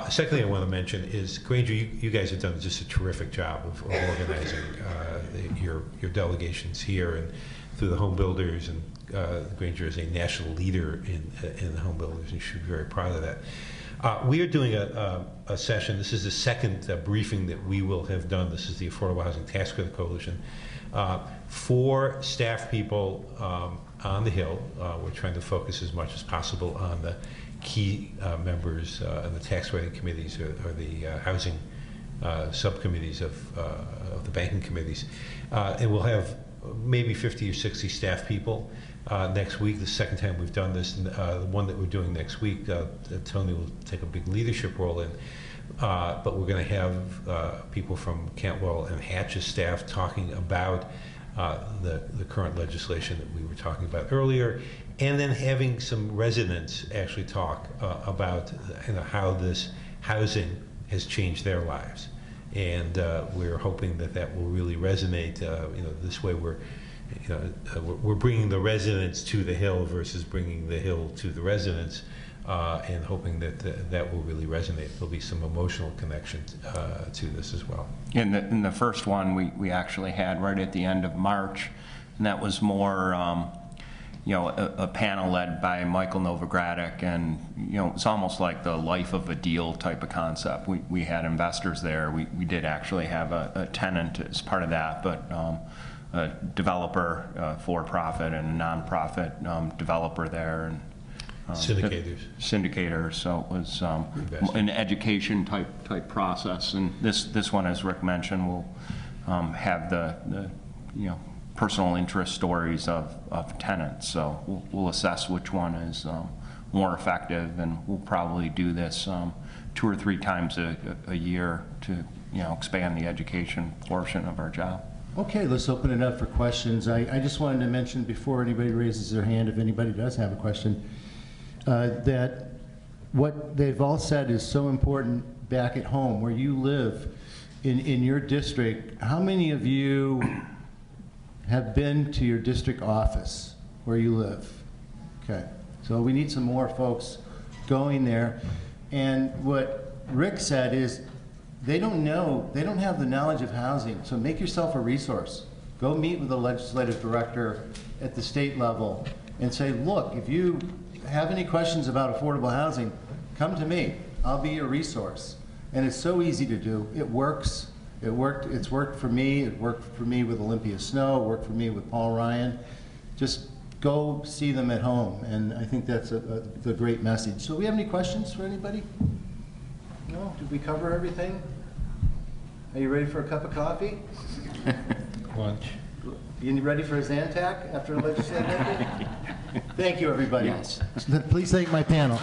secondly, I want to mention is, Granger, you guys have done just a terrific job of organizing your delegations here and through the home builders, and Granger is a national leader in the home builders, and you should be very proud of that. We are doing a session. This is the second briefing that we will have done. This is the Affordable Housing Task Credit Coalition. For staff people on the Hill, we're trying to focus as much as possible on the key members in the tax writing committees or the housing subcommittees of the banking committees. And we'll have maybe 50 or 60 staff people next week. The second time we've done this, and the one that we're doing next week, Tony will take a big leadership role in. But we're going to have people from Cantwell and Hatch's staff talking about the current legislation that we were talking about earlier, and then having some residents actually talk about how this housing has changed their lives. And we're hoping that will really resonate. This way we're bringing the residents to the Hill versus bringing the Hill to the residents. And hoping that will really resonate. There'll be some emotional connection to this as well. In the first one we actually had right at the end of March, and that was more a panel led by Michael Novogradac, and it's almost like the life of a deal type of concept. We had investors there. We did actually have a tenant as part of that, but a developer, for-profit, and a nonprofit developer there. And Syndicators. Syndicators, so it was Investor. an education type process. And this one, as Rick mentioned, will have the personal interest stories of tenants. So we'll assess which one is more effective, and we'll probably do this 2 or 3 times a year to expand the education portion of our job. Okay, let's open it up for questions. I just wanted to mention before anybody raises their hand, if anybody does have a question, that what they've all said is so important back at home, where you live in your district. How many of you have been to your district office where you live? Okay, so we need some more folks going there. And what Rick said is, they don't know, they don't have the knowledge of housing, so make yourself a resource. Go meet with the legislative director at the state level and say, look, if you have any questions about affordable housing, come to me. I'll be your resource. And it's so easy to do. It works. It's worked for me. It worked for me with Olympia Snow. It worked for me with Paul Ryan. Just go see them at home. And I think that's a great message. So we have any questions for anybody? No? Did we cover everything? Are you ready for a cup of coffee? Lunch. You ready for a Zantac after a legislative meeting? Thank you, everybody. Yes. Please thank my panel.